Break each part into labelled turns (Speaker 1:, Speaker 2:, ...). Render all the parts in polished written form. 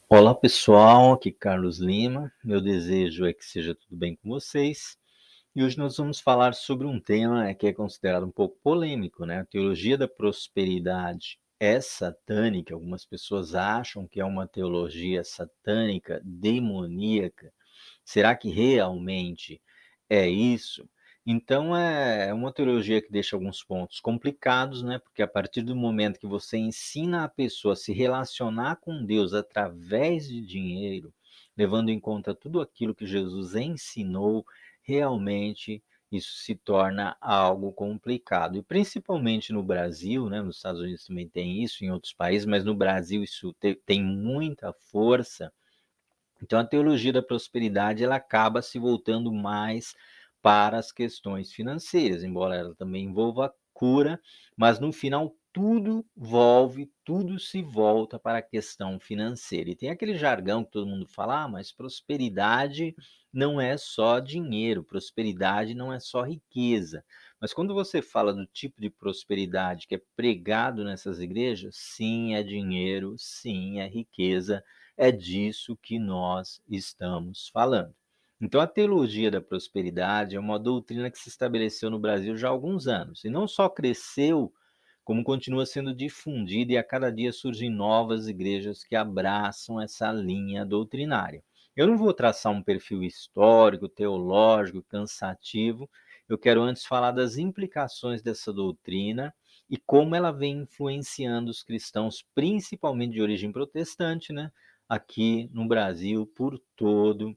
Speaker 1: Olá pessoal, aqui Carlos Lima. Meu desejo é que seja tudo bem com vocês. E hoje nós vamos falar sobre um tema que é considerado um pouco polêmico, né? A teologia da prosperidade é satânica. Algumas pessoas acham que é uma teologia satânica, demoníaca. Será que realmente é isso? Então é uma teologia que deixa alguns pontos complicados, né? Porque a partir do momento que você ensina a pessoa a se relacionar com Deus através de dinheiro, levando em conta tudo aquilo que Jesus ensinou, realmente isso se torna algo complicado. E principalmente no Brasil, né? Nos Estados Unidos também tem isso, em outros países, mas no Brasil isso tem muita força. Então, a teologia da prosperidade ela acaba se voltando mais para as questões financeiras, embora ela também envolva cura, mas no final tudo se volta para a questão financeira. E tem aquele jargão que todo mundo fala, mas prosperidade não é só dinheiro, prosperidade não é só riqueza. Mas quando você fala do tipo de prosperidade que é pregado nessas igrejas, sim, é dinheiro, sim, é riqueza, é disso que nós estamos falando. Então, a teologia da prosperidade é uma doutrina que se estabeleceu no Brasil já há alguns anos, e não só cresceu, como continua sendo difundida, e a cada dia surgem novas igrejas que abraçam essa linha doutrinária. Eu não vou traçar um perfil histórico, teológico, cansativo, eu quero antes falar das implicações dessa doutrina e como ela vem influenciando os cristãos, principalmente de origem protestante, né? Aqui no Brasil, por todo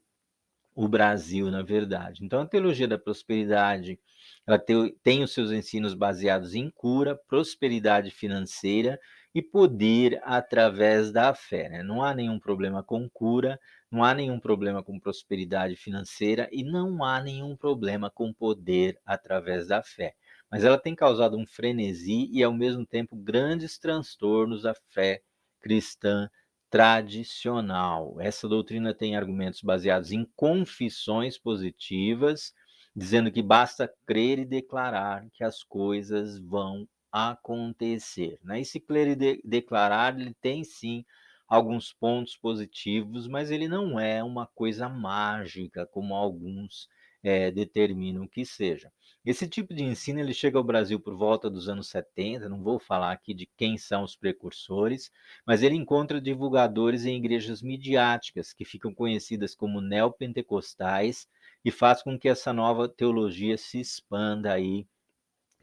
Speaker 1: o Brasil, na verdade. Então, a teologia da prosperidade, ela tem os seus ensinos baseados em cura, prosperidade financeira e poder através da fé, né? Não há nenhum problema com cura, não há nenhum problema com prosperidade financeira e não há nenhum problema com poder através da fé. Mas ela tem causado um frenesi e, ao mesmo tempo, grandes transtornos à fé cristã tradicional. Essa doutrina tem argumentos baseados em confissões positivas, dizendo que basta crer e declarar que as coisas vão acontecer, né? Esse crer e declarar, ele tem sim alguns pontos positivos, mas ele não é uma coisa mágica, como alguns determinam que seja. Esse tipo de ensino ele chega ao Brasil por volta dos anos 70, não vou falar aqui de quem são os precursores, mas ele encontra divulgadores em igrejas midiáticas, que ficam conhecidas como neopentecostais, e faz com que essa nova teologia se expanda aí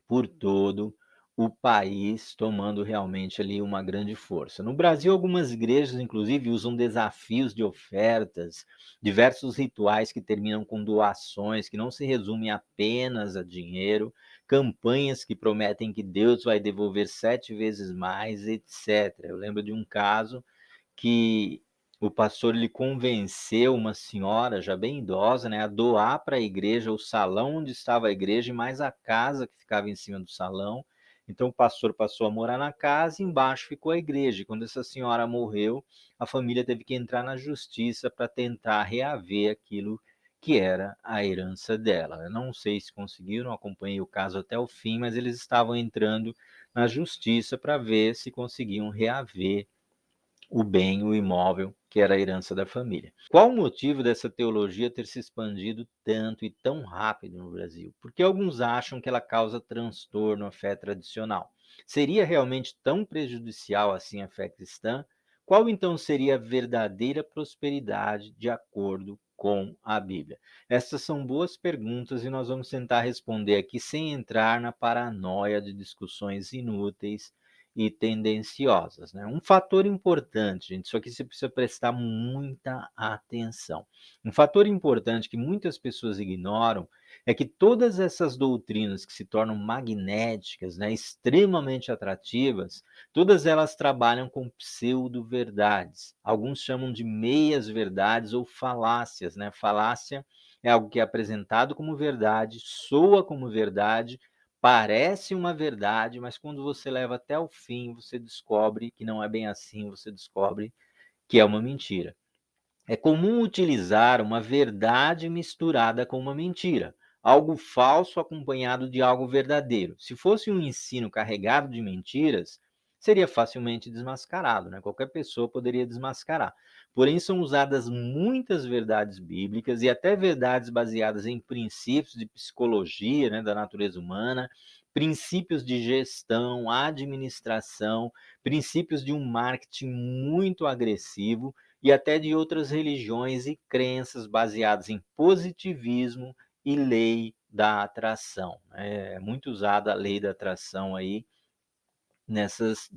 Speaker 1: por todo o país, tomando realmente ali uma grande força. No Brasil, algumas igrejas, inclusive, usam desafios de ofertas, diversos rituais que terminam com doações, que não se resumem apenas a dinheiro, campanhas que prometem que Deus vai devolver 7 vezes mais, etc. Eu lembro de um caso que o pastor ele convenceu uma senhora já bem idosa, né, a doar para a igreja o salão onde estava a igreja e mais a casa que ficava em cima do salão. Então o pastor passou a morar na casa e embaixo ficou a igreja. E quando essa senhora morreu, a família teve que entrar na justiça para tentar reaver aquilo que era a herança dela. Eu não sei se conseguiram, acompanhei o caso até o fim, mas eles estavam entrando na justiça para ver se conseguiam reaver o bem, o imóvel, que era a herança da família. Qual o motivo dessa teologia ter se expandido tanto e tão rápido no Brasil? Porque alguns acham que ela causa transtorno à fé tradicional. Seria realmente tão prejudicial assim à fé cristã? Qual então seria a verdadeira prosperidade de acordo com a Bíblia? Essas são boas perguntas e nós vamos tentar responder aqui sem entrar na paranoia de discussões inúteis e tendenciosas, né? Um fator importante, gente, isso aqui você precisa prestar muita atenção. Um fator importante que muitas pessoas ignoram é que todas essas doutrinas que se tornam magnéticas, né, extremamente atrativas, todas elas trabalham com pseudo-verdades. Alguns chamam de meias-verdades ou falácias, né? Falácia é algo que é apresentado como verdade, soa como verdade, parece uma verdade, mas quando você leva até o fim, você descobre que não é bem assim, você descobre que é uma mentira. É comum utilizar uma verdade misturada com uma mentira, algo falso acompanhado de algo verdadeiro. Se fosse um ensino carregado de mentiras, seria facilmente desmascarado, né? Qualquer pessoa poderia desmascarar. Porém, são usadas muitas verdades bíblicas e até verdades baseadas em princípios de psicologia, né, da natureza humana, princípios de gestão, administração, princípios de um marketing muito agressivo e até de outras religiões e crenças baseadas em positivismo e lei da atração. É muito usada a lei da atração aí nessas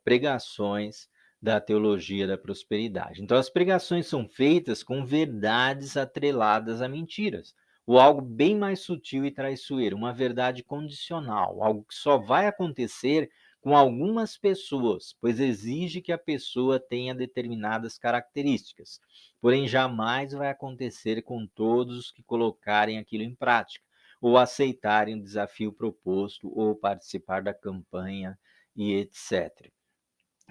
Speaker 1: pregações da teologia da prosperidade. Então, as pregações são feitas com verdades atreladas a mentiras, ou algo bem mais sutil e traiçoeiro, uma verdade condicional, algo que só vai acontecer com algumas pessoas, pois exige que a pessoa tenha determinadas características. Porém, jamais vai acontecer com todos os que colocarem aquilo em prática, ou aceitarem o desafio proposto, ou participar da campanha e etc.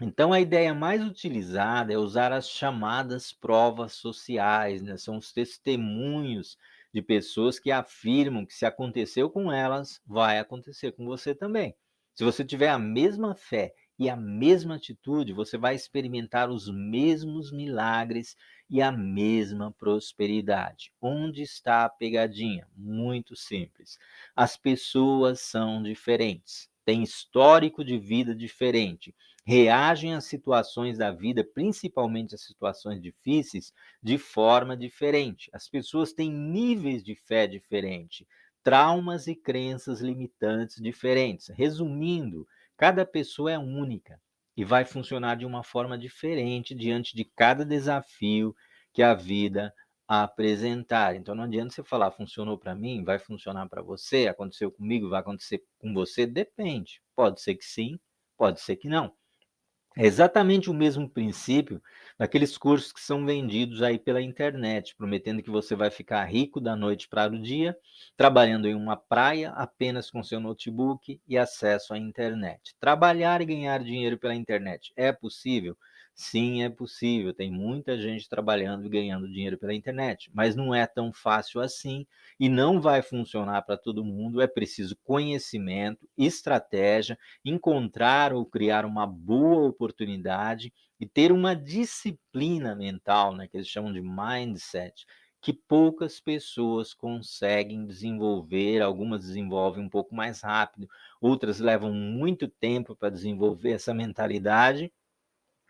Speaker 1: Então, a ideia mais utilizada é usar as chamadas provas sociais, né? São os testemunhos de pessoas que afirmam que se aconteceu com elas, vai acontecer com você também. Se você tiver a mesma fé e a mesma atitude, você vai experimentar os mesmos milagres e a mesma prosperidade. Onde está a pegadinha? Muito simples. As pessoas são diferentes, têm histórico de vida diferente, reagem às situações da vida, principalmente às situações difíceis, de forma diferente. As pessoas têm níveis de fé diferente, traumas e crenças limitantes diferentes. Resumindo, cada pessoa é única e vai funcionar de uma forma diferente diante de cada desafio que a vida apresentar. Então não adianta você falar, funcionou para mim, vai funcionar para você, aconteceu comigo, vai acontecer com você, depende. Pode ser que sim, pode ser que não. É exatamente o mesmo princípio daqueles cursos que são vendidos aí pela internet, prometendo que você vai ficar rico da noite para o dia, trabalhando em uma praia apenas com seu notebook e acesso à internet. Trabalhar e ganhar dinheiro pela internet é possível? Sim, é possível. Tem muita gente trabalhando e ganhando dinheiro pela internet, mas não é tão fácil assim e não vai funcionar para todo mundo. É preciso conhecimento, estratégia, encontrar ou criar uma boa oportunidade e ter uma disciplina mental, né, que eles chamam de mindset, que poucas pessoas conseguem desenvolver. Algumas desenvolvem um pouco mais rápido, outras levam muito tempo para desenvolver essa mentalidade,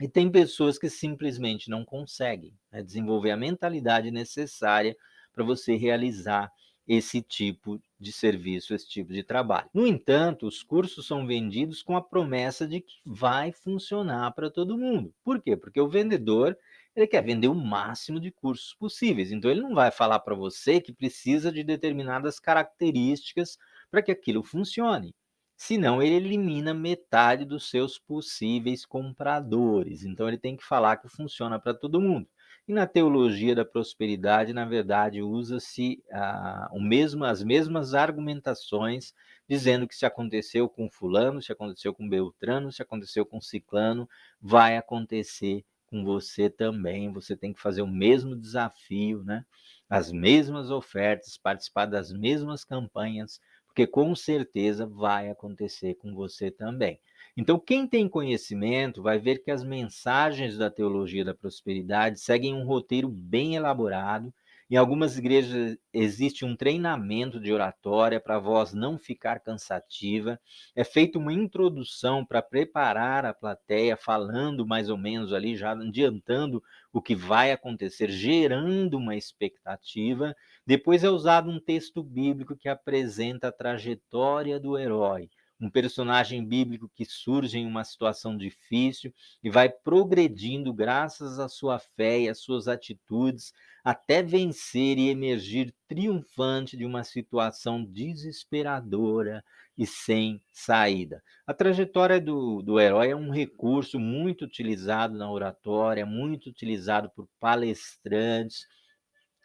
Speaker 1: e tem pessoas que simplesmente não conseguem, né, desenvolver a mentalidade necessária para você realizar esse tipo de serviço, esse tipo de trabalho. No entanto, os cursos são vendidos com a promessa de que vai funcionar para todo mundo. Por quê? Porque o vendedor, ele quer vender o máximo de cursos possíveis. Então ele não vai falar para você que precisa de determinadas características para que aquilo funcione. Senão ele elimina metade dos seus possíveis compradores. Então ele tem que falar que funciona para todo mundo. E na teologia da prosperidade, na verdade, usa-se as mesmas argumentações, dizendo que se aconteceu com fulano, se aconteceu com Beltrano, se aconteceu com Ciclano, vai acontecer com você também. Você tem que fazer o mesmo desafio, né? As mesmas ofertas, participar das mesmas campanhas, porque com certeza vai acontecer com você também. Então, quem tem conhecimento vai ver que as mensagens da teologia da prosperidade seguem um roteiro bem elaborado. Em algumas igrejas existe um treinamento de oratória para a voz não ficar cansativa. É feita uma introdução para preparar a plateia, falando mais ou menos ali, já adiantando o que vai acontecer, gerando uma expectativa. Depois é usado um texto bíblico que apresenta a trajetória do herói, um personagem bíblico que surge em uma situação difícil e vai progredindo graças à sua fé e às suas atitudes até vencer e emergir triunfante de uma situação desesperadora e sem saída. A trajetória do herói é um recurso muito utilizado na oratória, muito utilizado por palestrantes,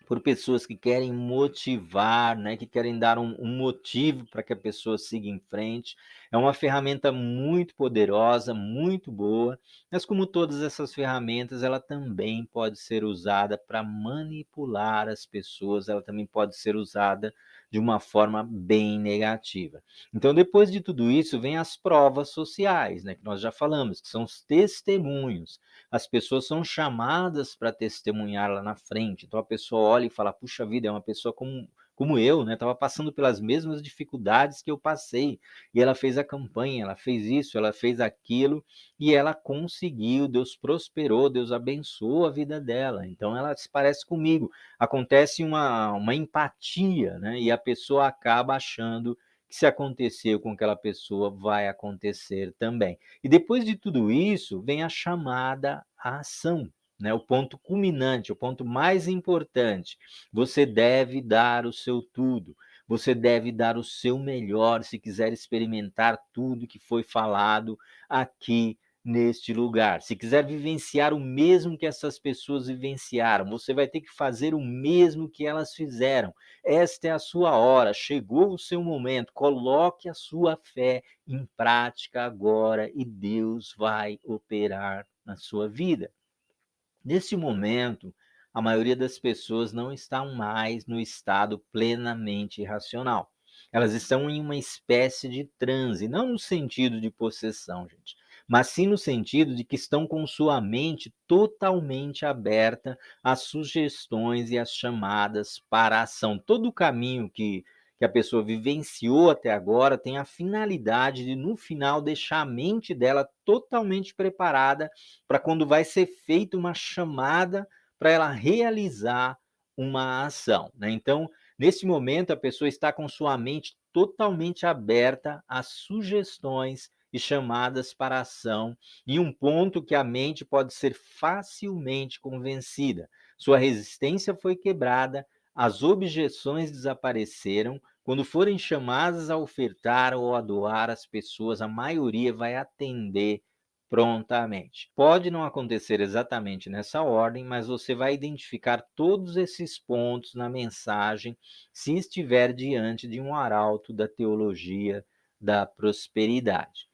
Speaker 1: por pessoas que querem motivar, né, que querem dar um motivo para que a pessoa siga em frente. É uma ferramenta muito poderosa, muito boa, mas como todas essas ferramentas, ela também pode ser usada para manipular as pessoas, ela também pode ser usada de uma forma bem negativa. Então, depois de tudo isso, vem as provas sociais, né, que nós já falamos, que são os testemunhos. As pessoas são chamadas para testemunhar lá na frente. Então a pessoa olha e fala: "Puxa vida, é uma pessoa como eu, né, estava passando pelas mesmas dificuldades que eu passei, e ela fez a campanha, ela fez isso, ela fez aquilo, e ela conseguiu, Deus prosperou, Deus abençoou a vida dela, então ela se parece comigo". Acontece uma empatia, né, e a pessoa acaba achando que se aconteceu com aquela pessoa, vai acontecer também. E depois de tudo isso, vem a chamada à ação, né, o ponto culminante, o ponto mais importante. Você deve dar o seu tudo, você deve dar o seu melhor se quiser experimentar tudo que foi falado aqui neste lugar. Se quiser vivenciar o mesmo que essas pessoas vivenciaram, você vai ter que fazer o mesmo que elas fizeram. Esta é a sua hora, chegou o seu momento, coloque a sua fé em prática agora e Deus vai operar na sua vida. Nesse momento, a maioria das pessoas não estão mais no estado plenamente racional. Elas estão em uma espécie de transe, não no sentido de possessão, gente, mas sim no sentido de que estão com sua mente totalmente aberta às sugestões e às chamadas para a ação. Todo o caminho que a pessoa vivenciou até agora tem a finalidade de, no final, deixar a mente dela totalmente preparada para quando vai ser feita uma chamada para ela realizar uma ação, né. Então, nesse momento, a pessoa está com sua mente totalmente aberta às sugestões e chamadas para ação, em um ponto que a mente pode ser facilmente convencida. Sua resistência foi quebrada, as objeções desapareceram. Quando forem chamadas a ofertar ou a doar, as pessoas, a maioria vai atender prontamente. Pode não acontecer exatamente nessa ordem, mas você vai identificar todos esses pontos na mensagem se estiver diante de um arauto da teologia da prosperidade.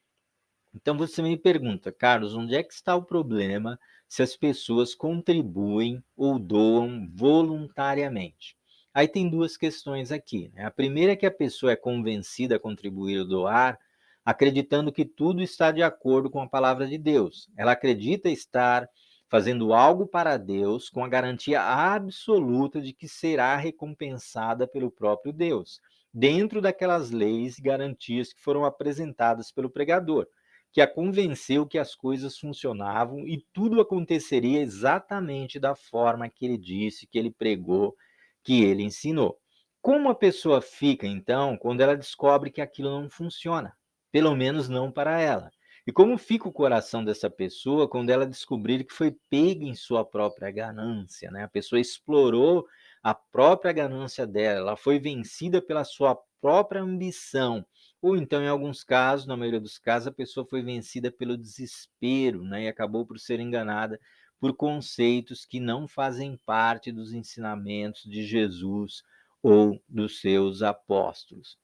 Speaker 1: Então você me pergunta: "Carlos, onde é que está o problema se as pessoas contribuem ou doam voluntariamente?". Aí tem 2 questões aqui, né. A primeira é que a pessoa é convencida a contribuir ou doar, acreditando que tudo está de acordo com a palavra de Deus. Ela acredita estar fazendo algo para Deus com a garantia absoluta de que será recompensada pelo próprio Deus, dentro daquelas leis e garantias que foram apresentadas pelo pregador, que a convenceu que as coisas funcionavam e tudo aconteceria exatamente da forma que ele disse, que ele pregou, que ele ensinou. Como a pessoa fica, então, quando ela descobre que aquilo não funciona? Pelo menos não para ela. E como fica o coração dessa pessoa quando ela descobrir que foi pega em sua própria ganância, né? A pessoa explorou a própria ganância dela, ela foi vencida pela sua própria ambição, ou então, em alguns casos, na maioria dos casos, a pessoa foi vencida pelo desespero, né, e acabou por ser enganada por conceitos que não fazem parte dos ensinamentos de Jesus ou dos seus apóstolos.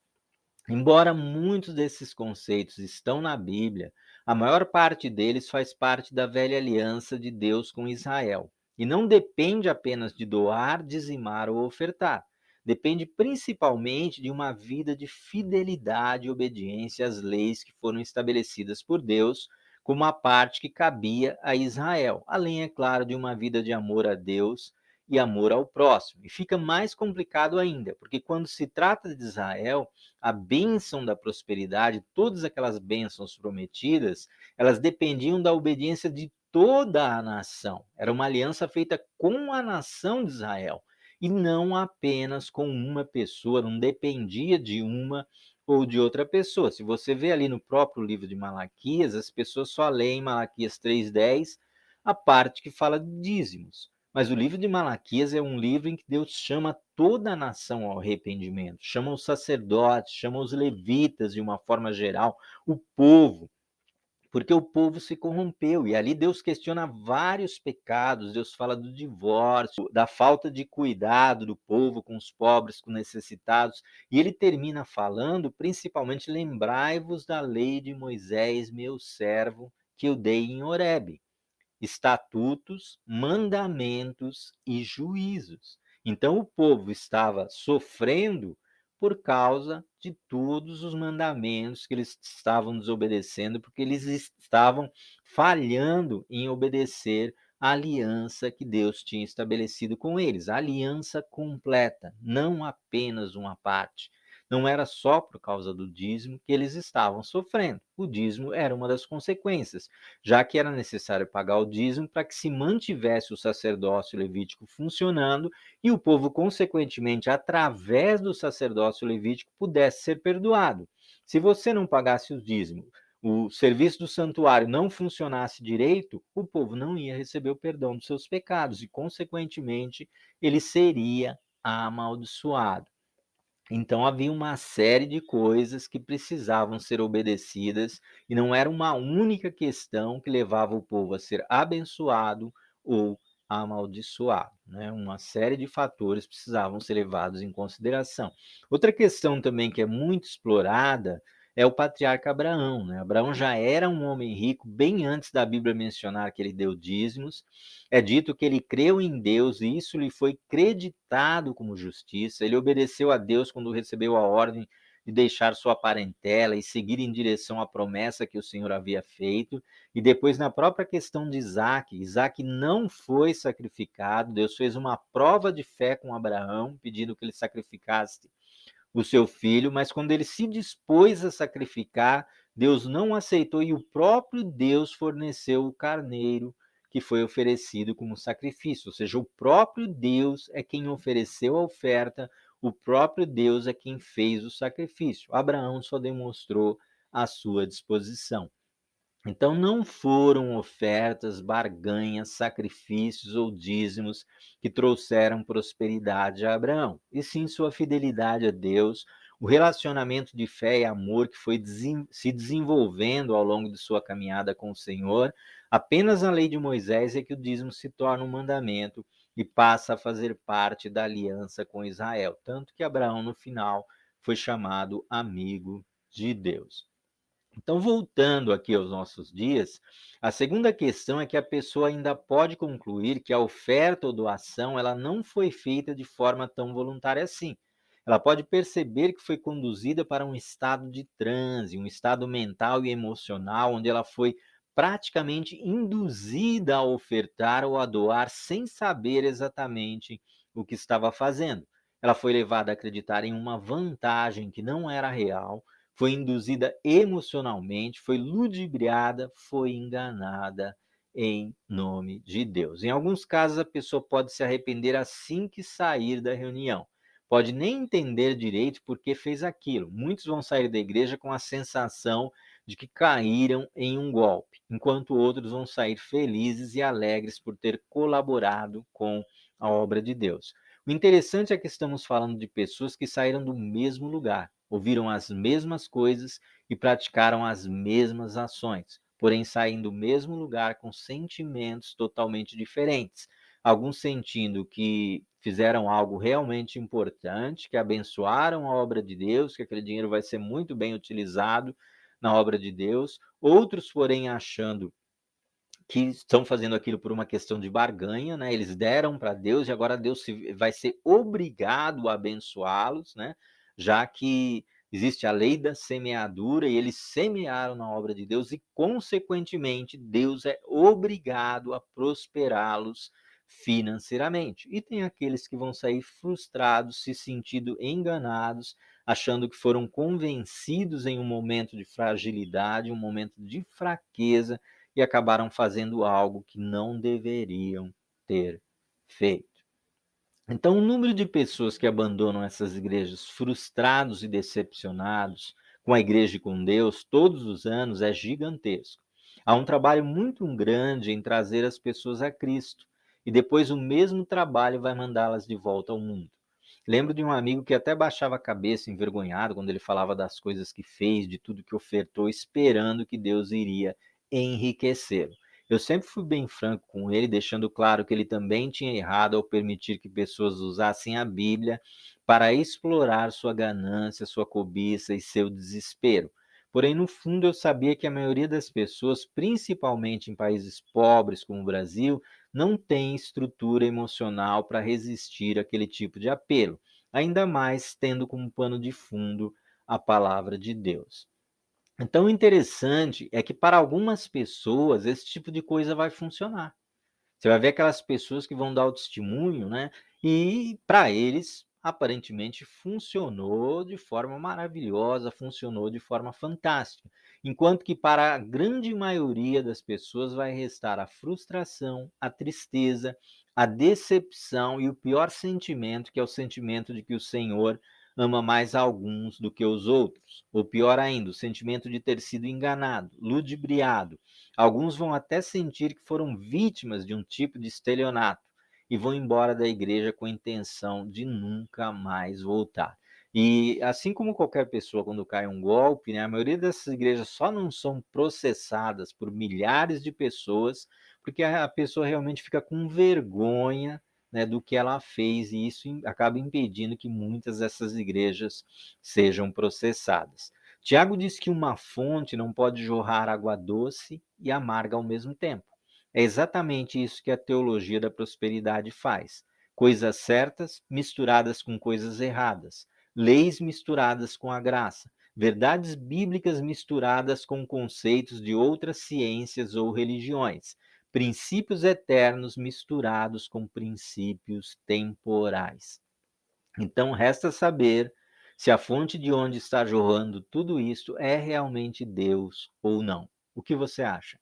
Speaker 1: Embora muitos desses conceitos estão na Bíblia, a maior parte deles faz parte da velha aliança de Deus com Israel, e não depende apenas de doar, dizimar ou ofertar. Depende principalmente de uma vida de fidelidade e obediência às leis que foram estabelecidas por Deus, como a parte que cabia a Israel, além, é claro, de uma vida de amor a Deus e amor ao próximo. E fica mais complicado ainda, porque quando se trata de Israel, a bênção da prosperidade, todas aquelas bênçãos prometidas, elas dependiam da obediência de toda a nação. Era uma aliança feita com a nação de Israel e não apenas com uma pessoa, não dependia de uma ou de outra pessoa. Se você vê ali no próprio livro de Malaquias, as pessoas só leem Malaquias 3:10, a parte que fala de dízimos. Mas o livro de Malaquias é um livro em que Deus chama toda a nação ao arrependimento, chama os sacerdotes, chama os levitas de uma forma geral, o povo, porque o povo se corrompeu. E ali Deus questiona vários pecados, Deus fala do divórcio, da falta de cuidado do povo com os pobres, com necessitados, e ele termina falando, principalmente: "Lembrai-vos da lei de Moisés, meu servo, que eu dei em Horebe, estatutos, mandamentos e juízos". Então o povo estava sofrendo por causa de todos os mandamentos que eles estavam desobedecendo, porque eles estavam falhando em obedecer a aliança que Deus tinha estabelecido com eles, a aliança completa, não apenas uma parte. Não era só por causa do dízimo que eles estavam sofrendo. O dízimo era uma das consequências, já que era necessário pagar o dízimo para que se mantivesse o sacerdócio levítico funcionando e o povo, consequentemente, através do sacerdócio levítico, pudesse ser perdoado. Se você não pagasse o dízimo, o serviço do santuário não funcionasse direito, o povo não ia receber o perdão dos seus pecados e, consequentemente, ele seria amaldiçoado. Então havia uma série de coisas que precisavam ser obedecidas e não era uma única questão que levava o povo a ser abençoado ou amaldiçoado, né? Uma série de fatores precisavam ser levados em consideração. Outra questão também que é muito explorada é o patriarca Abraão, né? Abraão já era um homem rico bem antes da Bíblia mencionar que ele deu dízimos. É dito que ele creu em Deus e isso lhe foi creditado como justiça. Ele obedeceu a Deus quando recebeu a ordem de deixar sua parentela e seguir em direção à promessa que o Senhor havia feito. E depois, na própria questão de Isaac, Isaac não foi sacrificado. Deus fez uma prova de fé com Abraão, pedindo que ele sacrificasse o seu filho, mas quando ele se dispôs a sacrificar, Deus não aceitou e o próprio Deus forneceu o carneiro que foi oferecido como sacrifício. Ou seja, o próprio Deus é quem ofereceu a oferta, o próprio Deus é quem fez o sacrifício. Abraão só demonstrou a sua disposição. Então, não foram ofertas, barganhas, sacrifícios ou dízimos que trouxeram prosperidade a Abraão, e sim sua fidelidade a Deus, o relacionamento de fé e amor que foi se desenvolvendo ao longo de sua caminhada com o Senhor. Apenas na lei de Moisés é que o dízimo se torna um mandamento e passa a fazer parte da aliança com Israel. Tanto que Abraão, no final, foi chamado amigo de Deus. Então, voltando aqui aos nossos dias, a segunda questão é que a pessoa ainda pode concluir que a oferta ou doação ela não foi feita de forma tão voluntária assim. Ela pode perceber que foi conduzida para um estado de transe, um estado mental e emocional, onde ela foi praticamente induzida a ofertar ou a doar sem saber exatamente o que estava fazendo. Ela foi levada a acreditar em uma vantagem que não era real, foi induzida emocionalmente, foi ludibriada, foi enganada em nome de Deus. Em alguns casos, a pessoa pode se arrepender assim que sair da reunião. Pode nem entender direito por que fez aquilo. Muitos vão sair da igreja com a sensação de que caíram em um golpe, enquanto outros vão sair felizes e alegres por ter colaborado com a obra de Deus. O interessante é que estamos falando de pessoas que saíram do mesmo lugar, ouviram as mesmas coisas e praticaram as mesmas ações, porém saem do mesmo lugar com sentimentos totalmente diferentes. Alguns sentindo que fizeram algo realmente importante, que abençoaram a obra de Deus, que aquele dinheiro vai ser muito bem utilizado na obra de Deus, outros, porém, achando que estão fazendo aquilo por uma questão de barganha, né? Eles deram para Deus e agora Deus vai ser obrigado a abençoá-los, né? Já que existe a lei da semeadura e eles semearam na obra de Deus e, consequentemente, Deus é obrigado a prosperá-los financeiramente. E tem aqueles que vão sair frustrados, se sentindo enganados, achando que foram convencidos em um momento de fragilidade, um momento de fraqueza e acabaram fazendo algo que não deveriam ter feito. Então, o número de pessoas que abandonam essas igrejas frustrados e decepcionados com a igreja e com Deus todos os anos é gigantesco. Há um trabalho muito grande em trazer as pessoas a Cristo e depois o mesmo trabalho vai mandá-las de volta ao mundo. Lembro de um amigo que até baixava a cabeça envergonhado quando ele falava das coisas que fez, de tudo que ofertou, esperando que Deus iria enriquecê-lo. Eu sempre fui bem franco com ele, deixando claro que ele também tinha errado ao permitir que pessoas usassem a Bíblia para explorar sua ganância, sua cobiça e seu desespero. Porém, no fundo, eu sabia que a maioria das pessoas, principalmente em países pobres como o Brasil, não tem estrutura emocional para resistir àquele tipo de apelo. ainda mais tendo como pano de fundo a palavra de Deus. Então, o interessante é que para algumas pessoas esse tipo de coisa vai funcionar. Você vai ver aquelas pessoas que vão dar o testemunho, né, e para eles, aparentemente, funcionou de forma maravilhosa, funcionou de forma fantástica. Enquanto que para a grande maioria das pessoas vai restar a frustração, a tristeza, a decepção e o pior sentimento, que é o sentimento de que o Senhor ama mais alguns do que os outros. Ou pior ainda, o sentimento de ter sido enganado, ludibriado. Alguns vão até sentir que foram vítimas de um tipo de estelionato e vão embora da igreja com a intenção de nunca mais voltar. E assim como qualquer pessoa quando cai um golpe, né, a maioria dessas igrejas só não são processadas por milhares de pessoas porque a pessoa realmente fica com vergonha, né, do que ela fez e isso acaba impedindo que muitas dessas igrejas sejam processadas. Tiago diz que uma fonte não pode jorrar água doce e amarga ao mesmo tempo. É exatamente isso que a teologia da prosperidade faz. Coisas certas misturadas com coisas erradas, leis misturadas com a graça, verdades bíblicas misturadas com conceitos de outras ciências ou religiões, princípios eternos misturados com princípios temporais. Então, resta saber se a fonte de onde está jorrando tudo isso é realmente Deus ou não. O que você acha?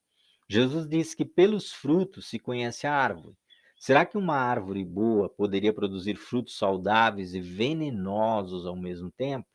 Speaker 1: Jesus disse que pelos frutos se conhece a árvore. Será que uma árvore boa poderia produzir frutos saudáveis e venenosos ao mesmo tempo?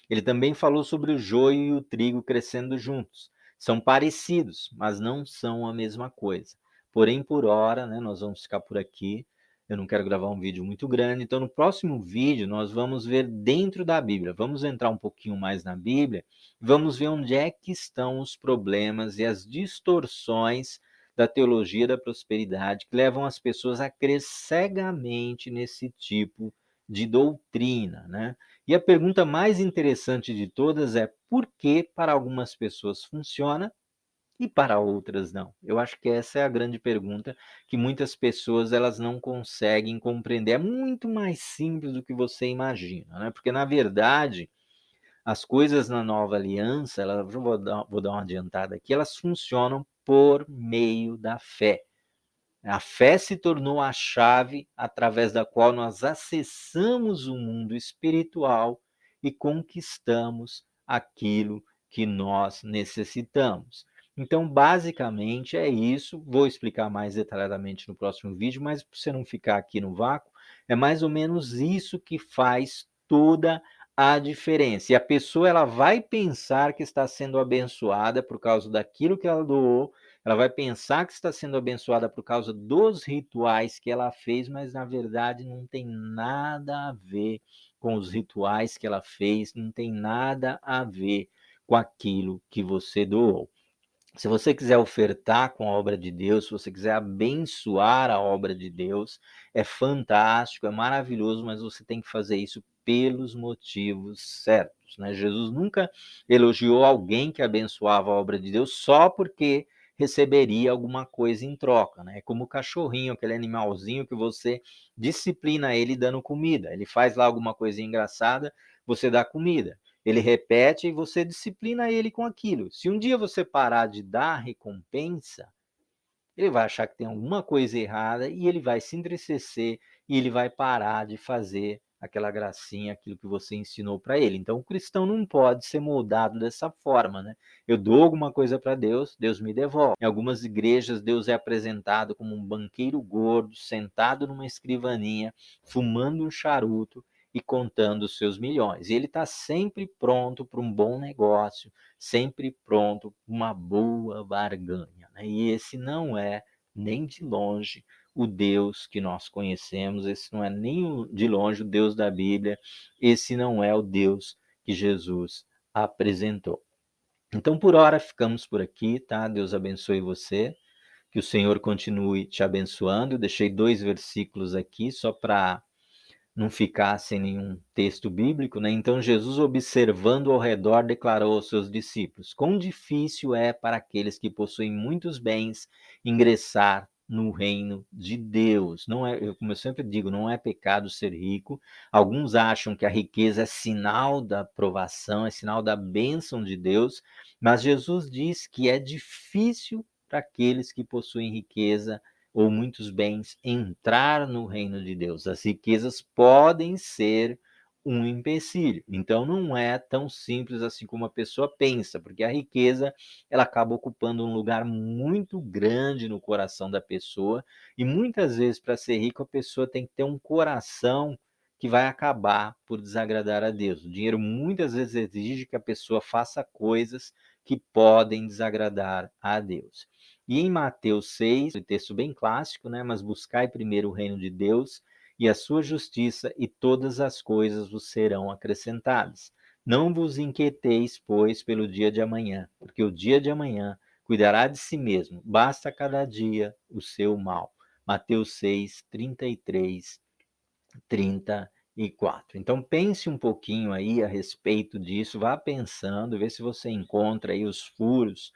Speaker 1: Ele também falou sobre o joio e o trigo crescendo juntos. São parecidos, mas não são a mesma coisa. Porém, por hora, né, nós vamos ficar por aqui. Eu não quero gravar um vídeo muito grande, então no próximo vídeo nós vamos ver dentro da Bíblia. Vamos entrar um pouquinho mais na Bíblia, vamos ver onde é que estão os problemas e as distorções da teologia da prosperidade que levam as pessoas a crer cegamente nesse tipo de doutrina, né? E a pergunta mais interessante de todas é por que para algumas pessoas funciona e para outras não? Eu acho que essa é a grande pergunta que muitas pessoas elas não conseguem compreender. É muito mais simples do que você imagina, né? Porque na verdade as coisas na nova aliança, vou dar uma adiantada aqui, elas funcionam por meio da fé. A fé se tornou a chave através da qual nós acessamos o mundo espiritual e conquistamos aquilo que nós necessitamos. Então, basicamente é isso. Vou explicar mais detalhadamente no próximo vídeo, mas para você não ficar aqui no vácuo, é mais ou menos isso que faz toda a diferença. E a pessoa ela vai pensar que está sendo abençoada por causa daquilo que ela doou, ela vai pensar que está sendo abençoada por causa dos rituais que ela fez, mas na verdade não tem nada a ver com os rituais que ela fez, não tem nada a ver com aquilo que você doou. Se você quiser ofertar com a obra de Deus, se você quiser abençoar a obra de Deus, é fantástico, é maravilhoso, mas você tem que fazer isso pelos motivos certos, né? Jesus nunca elogiou alguém que abençoava a obra de Deus só porque receberia alguma coisa em troca, né? É como o cachorrinho, aquele animalzinho que você disciplina ele dando comida. Ele faz lá alguma coisa engraçada, você dá comida. Ele repete e você disciplina ele com aquilo. Se um dia você parar de dar recompensa, ele vai achar que tem alguma coisa errada e ele vai se entristecer e ele vai parar de fazer aquela gracinha, aquilo que você ensinou para ele. Então, o cristão não pode ser moldado dessa forma, né? Eu dou alguma coisa para Deus, Deus me devolve. Em algumas igrejas, Deus é apresentado como um banqueiro gordo, sentado numa escrivaninha, fumando um charuto e contando os seus milhões. E ele está sempre pronto para um bom negócio, sempre pronto para uma boa barganha, né? E esse não é nem de longe o Deus que nós conhecemos, esse não é nem de longe o Deus da Bíblia, esse não é o Deus que Jesus apresentou. Então, por hora, ficamos por aqui, tá? Deus abençoe você, que o Senhor continue te abençoando. Eu deixei 2 versículos aqui só para não ficar sem nenhum texto bíblico, né? Então Jesus, observando ao redor, declarou aos seus discípulos: quão difícil é para aqueles que possuem muitos bens ingressar no reino de Deus. Não é, como eu sempre digo, não é pecado ser rico. Alguns acham que a riqueza é sinal da aprovação, é sinal da bênção de Deus, mas Jesus diz que é difícil para aqueles que possuem riqueza ou muitos bens entrar no reino de Deus. As riquezas podem ser um empecilho. Então não é tão simples assim como a pessoa pensa, porque a riqueza ela acaba ocupando um lugar muito grande no coração da pessoa e muitas vezes para ser rico a pessoa tem que ter um coração que vai acabar por desagradar a Deus. O dinheiro muitas vezes exige que a pessoa faça coisas que podem desagradar a Deus. E em Mateus 6, um texto bem clássico, né? Mas buscai primeiro o reino de Deus e a sua justiça, e todas as coisas vos serão acrescentadas. Não vos inquieteis, pois, pelo dia de amanhã, porque o dia de amanhã cuidará de si mesmo. Basta cada dia o seu mal. Mateus 6, 33, 34. Então pense um pouquinho aí a respeito disso, vá pensando, vê se você encontra aí os furos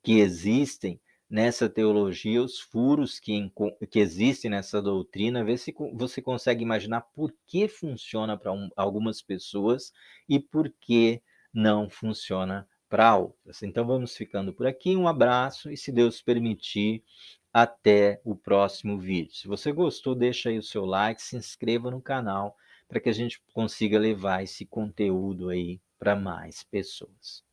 Speaker 1: que existem nessa teologia, os furos que existem nessa doutrina, ver se você consegue imaginar por que funciona para algumas pessoas e por que não funciona para outras. Então vamos ficando por aqui, um abraço e se Deus permitir, até o próximo vídeo. Se você gostou, deixa aí o seu like, se inscreva no canal para que a gente consiga levar esse conteúdo aí para mais pessoas.